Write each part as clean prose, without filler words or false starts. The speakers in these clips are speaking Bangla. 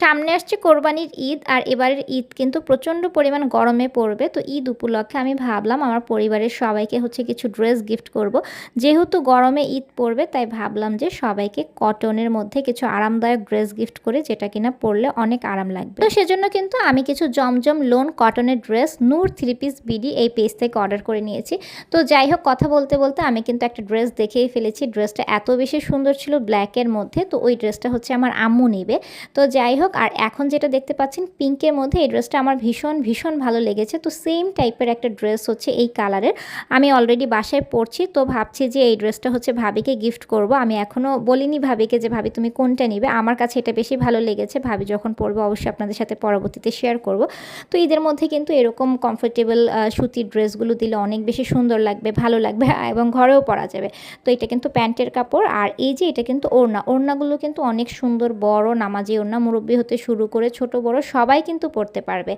সামনে আসছে কোরবানির ঈদ, আর এবারের ঈদ কিন্তু প্রচণ্ড পরিমাণ গরমে পড়বে। তো ঈদ উপলক্ষে আমি ভাবলাম আমার পরিবারের সবাইকে হচ্ছে কিছু ড্রেস গিফট করব। যেহেতু গরমে ঈদ পড়বে তাই ভাবলাম যে সবাইকে কটনের মধ্যে কিছু আরামদায়ক ড্রেস গিফট করে, যেটা কিনা পরলে অনেক আরাম লাগবে। তো সেজন্য কিন্তু আমি কিছু জমজম লোন কটনের ড্রেস নূর 3 পিস বিডি এই পেজ থেকে অর্ডার করে নিয়েছি। তো যাই হোক, কথা বলতে বলতে আমি কিন্তু একটা ড্রেস দেখেই ফেলেছি। ড্রেসটা এত বেশি সুন্দর ছিল ব্ল্যাকের মধ্যে। তো ওই ড্রেসটা হচ্ছে আমার আম্মু নিবে। তো যাই হোক, আর এখন যেটা দেখতে পাচ্ছেন পিঙ্কের মধ্যে, এই ড্রেসটা আমার ভীষণ ভীষণ ভালো লেগেছে। তো সেম টাইপের একটা ড্রেস হচ্ছে এই কালারের আমি অলরেডি বাসায় পরছি। তো ভাবছি যে এই ড্রেসটা হচ্ছে ভাবিকে গিফট করব। আমি এখনও বলিনি ভাবিকে যে ভাবি তুমি কোনটা নিবে। আমার কাছে এটা বেশি ভালো লেগেছে। ভাবি যখন পরবে অবশ্যই আপনাদের সাথে পরবর্তীতে শেয়ার করব। তো ঈদের মধ্যে কিন্তু এরকম কমফোর্টেবল সুতির ড্রেসগুলো দিলে অনেক বেশি সুন্দর লাগবে, ভালো লাগবে এবং ঘরেও পরা যাবে। তো এটা কিন্তু প্যান্টের কাপড়, আর এই যে এটা কিন্তু ওড়নাগুলো কিন্তু অনেক সুন্দর, বড় নামাজি ওড়না, মুরব্বি হতে শুরু করে ছোট বড় সবাই কিন্তু পরতে পারবে।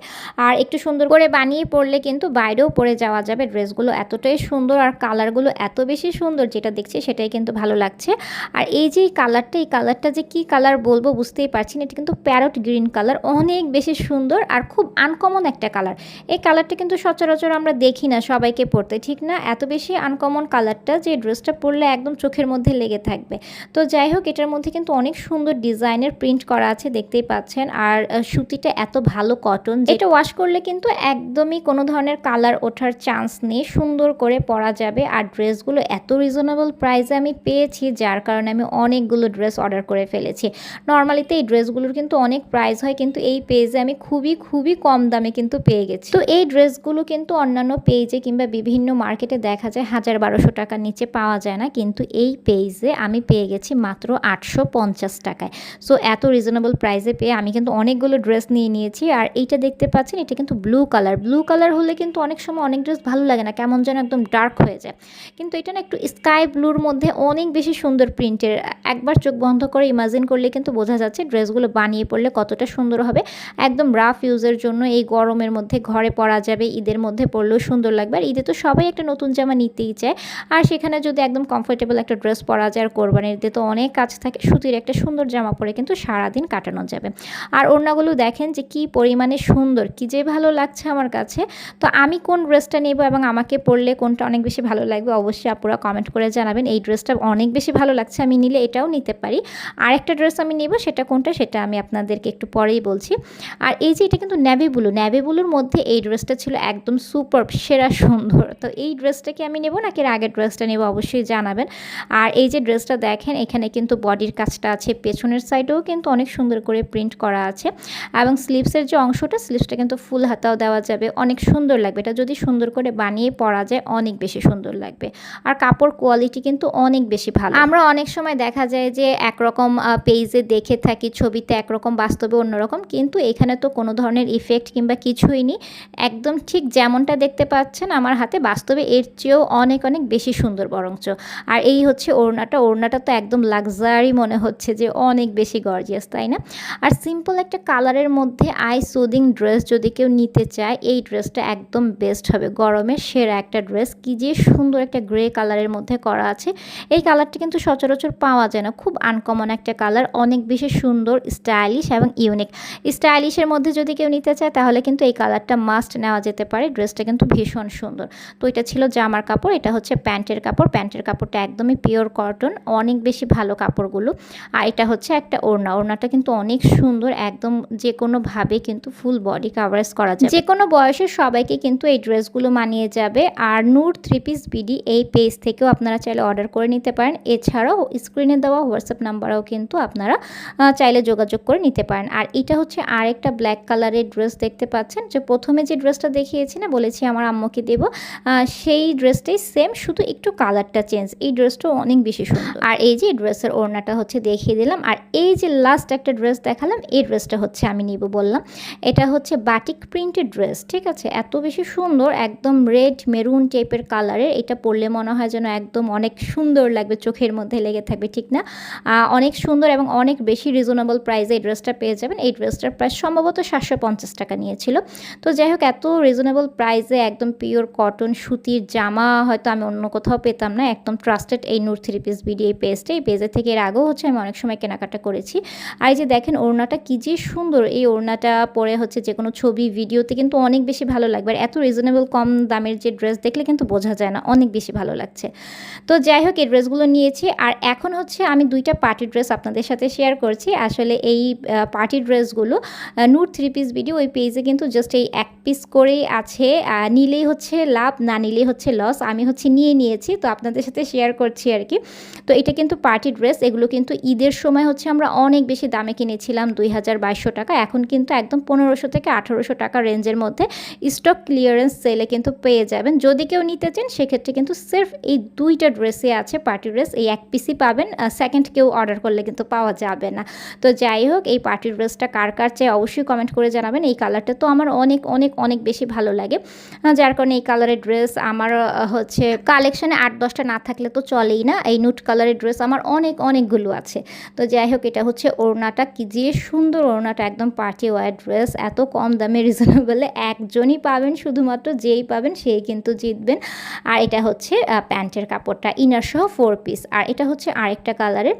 আর একটু সুন্দর করে বানিয়ে পরলে কিন্তু বাইরেও পরে যাওয়া যাবে। ড্রেসগুলো এতটাই সুন্দর আর কালারগুলো এত বেশি সুন্দর, যেটা দেখছি সেটাই কিন্তু ভালো লাগছে। আর এই যে এই কালারটা যে কি কালার বলবো বুঝতেই পারছি না। এটা কিন্তু প্যারট গ্রিন কালার, অনেক বেশি সুন্দর আর খুব আনকমন একটা কালার। এই কালারটা কিন্তু সচরাচর আমরা দেখি না সবাইকে পরতে, ঠিক না? এত বেশি আনকমন কালারটা যে ড্রেসটা পরলে একদম চোখের মধ্যে লেগে থাকবে। তো যাই হোক, এটার মধ্যে কিন্তু অনেক সুন্দর ডিজাইনের প্রিন্ট করা আছে, দেখতেই পাচ্ছেন। আর সুতিটা এত ভালো কটন, যেটা ওয়াশ করলে কিন্তু একদমই কোনো ধরনের কালার ওঠার চান্স নেই, সুন্দর করে পরা যাবে। আর ড্রেসগুলো এত রিজনেবল প্রাইসে আমি পেয়েছি, যার কারণে আমি অনেকগুলো ড্রেস অর্ডার করে ফেলেছি। নর্মালিতে এই ড্রেসগুলোর কিন্তু অনেক প্রাইস হয়, কিন্তু এই পেজে আমি খুবই খুবই কম দামে কিন্তু পেয়ে গেছি। তো এই ড্রেসগুলো কিন্তু অন্যান্য পেজে কিংবা বিভিন্ন মার্কেটে দেখা যায় 1000-1200 টাকার নিচে পাওয়া যায় না, কিন্তু এই পেজে আমি পেয়ে গেছি মাত্র 850 টাকায়। সো এত রিজনেবল প্রাইসে পেয়ে আমি কিন্তু অনেকগুলো ড্রেস নিয়ে নিয়েছি। আর এইটা দেখতে পাচ্ছেন, এটা কিন্তু ব্লু কালার হলে কিন্তু অনেক সময় অনেক ড্রেস ভালো লাগে না, কেমন যেন একদম ডার্ক হয়ে যায়। কিন্তু এটা না একটু স্কাই ব্লুর মধ্যে অনেক বেশি সুন্দর প্রিন্টের। একবার চোখ বন্ধ করে ইমাজিন করলে কিন্তু বোঝা যাচ্ছে ড্রেসগুলো বানিয়ে পড়লে কতটা সুন্দর হবে। একদম রাফ ইউজের জন্য এই গরমের মধ্যে ঘরে পরা যাবে, ঈদের মধ্যে পরলেও সুন্দর লাগবে। আর ঈদে তো সবাই একটা নতুন জামা নিতেই চায়, আর সেখানে যদি একদম কমফোর্টেবল একটা ড্রেস পরা যায়, আর কোরবানির ঈদে তো অনেক কাজ থাকে, সুতির একটা সুন্দর জামা পরে কিন্তু সারাদিন কাটানো যাবে। আর ওড়নাগুলো দেখেন যে কি পরিমাণে সুন্দর, কি যে ভালো লাগছে আমার কাছে। তো আমি কোন ড্রেসটা নেব এবং আমাকে পরলে কোনটা অনেক বেশি ভালো লাগবে অবশ্যই আপুরা কমেন্ট করে জানাবেন। এই ড্রেসটা অনেক বেশি ভালো লাগছে, আমি নিলে এটাও নিতে পারি। আর একটা ড্রেস আমি নেব, সেটা কোনটা সেটা আমি আপনাদেরকে একটু পরেই বলছি। আর এই যে এটা কিন্তু নেভি ব্লুর মধ্যে এই ড্রেসটা ছিল একদম সুপার সেরা সুন্দর। তো এই ড্রেসটা কি আমি নেব নাকি এর আগের ড্রেসটা নেব অবশ্যই জানাবেন। আর এই যে ড্রেসটা দেখেন, এখানে কিন্তু বডির কাজটা আছে, পেছনের সাইডেও কিন্তু অনেক সুন্দর করে প্রিন্ট করা আছে, এবং স্লিভসের যে অংশটা, স্লিভসটা কিন্তু ফুল হাতাও দেওয়া যাবে, অনেক সুন্দর লাগবে। এটা যদি সুন্দর করে বানিয়ে পরা যায় অনেক বেশি সুন্দর লাগবে। আর কাপড় কোয়ালিটি কিন্তু অনেক বেশি ভালো। আমরা অনেক সময় দেখা যায় যে একরকম পেজে দেখে থাকি, ছবিতে একরকম বাস্তবে অন্যরকম, কিন্তু এখানে তো কোনো ধরনের ইফেক্ট কিংবা কিছুই নেই, একদম ঠিক যেমনটা দেখতে পাচ্ছেন আমার হাতে, বাস্তবে এর চেয়েও অনেক অনেক বেশি সুন্দর বরঞ্চ। আর এই হচ্ছে ওড়নাটা তো একদম লাক্সারি মনে হচ্ছে, যে অনেক বেশি গর্জিয়াস, তাই না? আর সিম্পল একটা কালারের মধ্যে আই সুদিং ড্রেস যদি কেউ নিতে চায়, এই ড্রেসটা একদম বেস্ট হবে, গরমের সেরা একটা ড্রেস। কি যে সুন্দর একটা গ্রে কালারের মধ্যে করা আছে, এই কালারটা কিন্তু সচরাচর পাওয়া যায় না, খুব আনকমন একটা কালার, অনেক বেশি সুন্দর, স্টাইলিশ এবং ইউনিক। স্টাইলিশের মধ্যে যদি কেউ নিতে চায় তাহলে কিন্তু এই কালারটা মাস্ট নেওয়া যেতে পারে। ড্রেসটা কিন্তু ভীষণ সুন্দর। তো এটা ছিল জামার কাপড়, এটা হচ্ছে প্যান্টের কাপড়টা একদমই পিওর কটন, অনেক বেশি ভালো কাপড়গুলো। আর এটা হচ্ছে একটা ওড়নাটা কিন্তু অনেক সুন্দর, একদম যে কোনোভাবে কিন্তু ফুল বডি কাভারেজ করা যায়, যে কোনো বয়সের সবাইকে কিন্তু এই ড্রেসগুলো মানিয়ে যাবে। আর নূর 3 পিস বিডি এই পেজ থেকেও আপনারা চাইলে অর্ডার করে নিতে পারেন। এছাড়াও স্ক্রিনে দেওয়া হোয়াটসঅ্যাপ নাম্বারেও কিন্তু আপনারা চাইলে যোগাযোগ করে নিতে পারেন। আর এটা হচ্ছে আরেকটা ব্ল্যাক কালারের ড্রেস দেখতে পাচ্ছেন, যে প্রথমে যে ড্রেসটা দেখিয়েছি না, বলেছি আমার আম্মুকে দেব, সেই ড্রেসটাই সেম, শুধু একটু কালারটা চেঞ্জ। এই ড্রেসটাও অনেক বেশি সুন্দর। আর এই যে ড্রেসের ওড়নাটা হচ্ছে দেখিয়ে দিলাম। আর এই যে লাস্ট একটা ড্রেস দেখালাম, এই ড্রেসটা হচ্ছে আমি নিব বললাম। এটা হচ্ছে বাটিক প্রিন্টেড ড্রেস, ঠিক আছে? এত বেশি সুন্দর, একদম রেড মেরুন টাইপের কালারের। এটা পরলে মনে হয় যেন একদম অনেক সুন্দর লাগবে, চোখের মধ্যে লেগে থাকবে, ঠিক না? অনেক সুন্দর এবং অনেক বেশি রিজনেবল প্রাইসে এই ড্রেসটা পেয়ে যাবেন। এই ড্রেসটার প্রাইস সম্ভবত 750 টাকা নিয়েছিল। তো যাই হোক, এত রিজনেবল প্রাইসে একদম পিওর কটন সুতির জামা হয়তো আমি অন্য কোথাও পেতাম না। একদম ট্রাস্টেড এই নূর 3 পিস বিডি এই পেজটা, এই পেজের থেকে এর আগেও হচ্ছে আমি অনেক সময় কেনাকাটা করেছি। আর এই যে দেখেন ওড়নাটা কী যে সুন্দর, এই ওড়নাটা পরে হচ্ছে যে কোনো ছবি ভিডিওতে কিন্তু অনেক বেশি ভালো লাগবে। আর এত রিজনেবল কম দামের যে ড্রেস দেখলে কিন্তু বোঝা যায় না, অনেক বেশি ভালো লাগছে। তো যাই হোক এই ড্রেসগুলো নিয়েছি। আর এখন হচ্ছে আমি 2টা পার্টি ড্রেস আপনাদের সাথে শেয়ার করছি। আসলে এই পার্টি ড্রেসগুলো নূর 3 পিস ভিডিও ওই পেজে কিন্তু জাস্ট এই 1 পিস করেই আছে। নিলেই হচ্ছে লাভ, না নিলেই হচ্ছে লস। আমি হচ্ছে নিয়েছি, তো আপনাদের সাথে শেয়ার করছি আর কি। তো এটা কিন্তু পার্টি ড্রেস, এগুলো কিন্তু ঈদের সময় হচ্ছে আমরা অনেক বেশি দামে কিনেছিলাম 2200 টাকা। এখন কিন্তু একদম 1500 থেকে 1800 টাকা রেঞ্জের মধ্যে স্টক ক্লিয়ারেন্স সেলে কিন্তু পেয়ে যাবেন। যদি কেউ নিতে চান সেক্ষেত্রে কিন্তু সির্ফ এই 2টা ড্রেসে আছে পার্টি ড্রেস, এই 1 পিসই পাবেন। সেকেন্ড কেউ অর্ডার করলে কিন্তু পাওয়া যাবে না। তো যাই হোক এই পার্টি ড্রেসটা কার চাই অবশ্যই কমেন্ট করে জানাবেন। এই কালারটা তো আমার অনেক অনেক অনেক বেশি ভালো লাগে, যার কারণে এই কালারের ড্রেস আমার হচ্ছে কালেকশানে 8-10টা না থাকলে তো চলেই না। এই নুট কালারের ড্রেস আমার অনেকগুলো আছে। তো যাই হোক এটা হচ্ছে ওড়নাটা, কি যে সুন্দর ওড়নাটা, একদম পার্টি ওয়্যার ড্রেস, এত কম দামে রিজনেবলে একজনই পাবেন, শুধুমাত্র যেই পাবেন সেই কিন্তু জিতবেন। আর এটা হচ্ছে প্যান্টের কাপড়টা ইনার সহ 4 পিস। আর এটা হচ্ছে আরেকটা কালারের।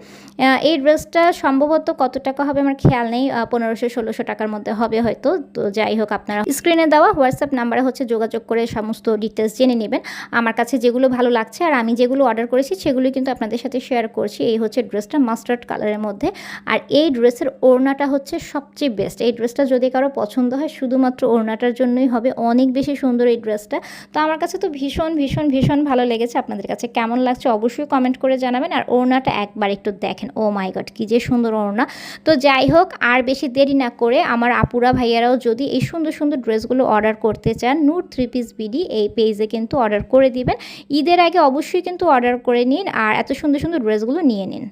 এই ড্রেসটা সম্ভবত কত টাকা হবে আমার খেয়াল নেই, 1500-1600 টাকার মধ্যে হবে হয়তো। তো যাই হোক আপনারা স্ক্রিনে দেওয়া হোয়াটসঅ্যাপ নাম্বারে হচ্ছে যোগাযোগ করে সমস্ত ডিটেলস জেনে নেবেন। আমার কাছে যেগুলো ভালো লাগছে আর আমি যেগুলো অর্ডার করেছি সেগুলো কিন্তু আপনাদের সাথে শেয়ার করছি। এই হচ্ছে ড্রেসটা মাস্টার্ড কালারের মধ্যে। আর এই ড্রেসের ওড়নাটা হচ্ছে সবচেয়ে বেস্ট। এই ড্রেসটা যদি কারো পছন্দ হয় শুধুমাত্র ওড়নাটার জন্যই হবে, অনেক বেশি সুন্দর এই ড্রেসটা। তো আমার কাছে তো ভীষণ ভালো লেগেছে। আপনাদের কাছে কেমন লাগছে অবশ্যই কমেন্ট করে জানাবেন। আর ওড়নাটা একবার একটু দেখেন, ও মাই গড কি যে সুন্দর ওড়না। তো যাই হোক আর বেশি দেরি না করে আমার আপুরা ভাইয়ারাও যদি এই সুন্দর ড্রেসগুলো অর্ডার করতে চান, নূর 3 পিস বিডি এই পেজে কিন্তু অর্ডার করে দিবেন। ঈদের আগে অবশ্যই কিন্তু অর্ডার করে নিন আর এত সুন্দর ড্রেসগুলো নিয়ে নিন।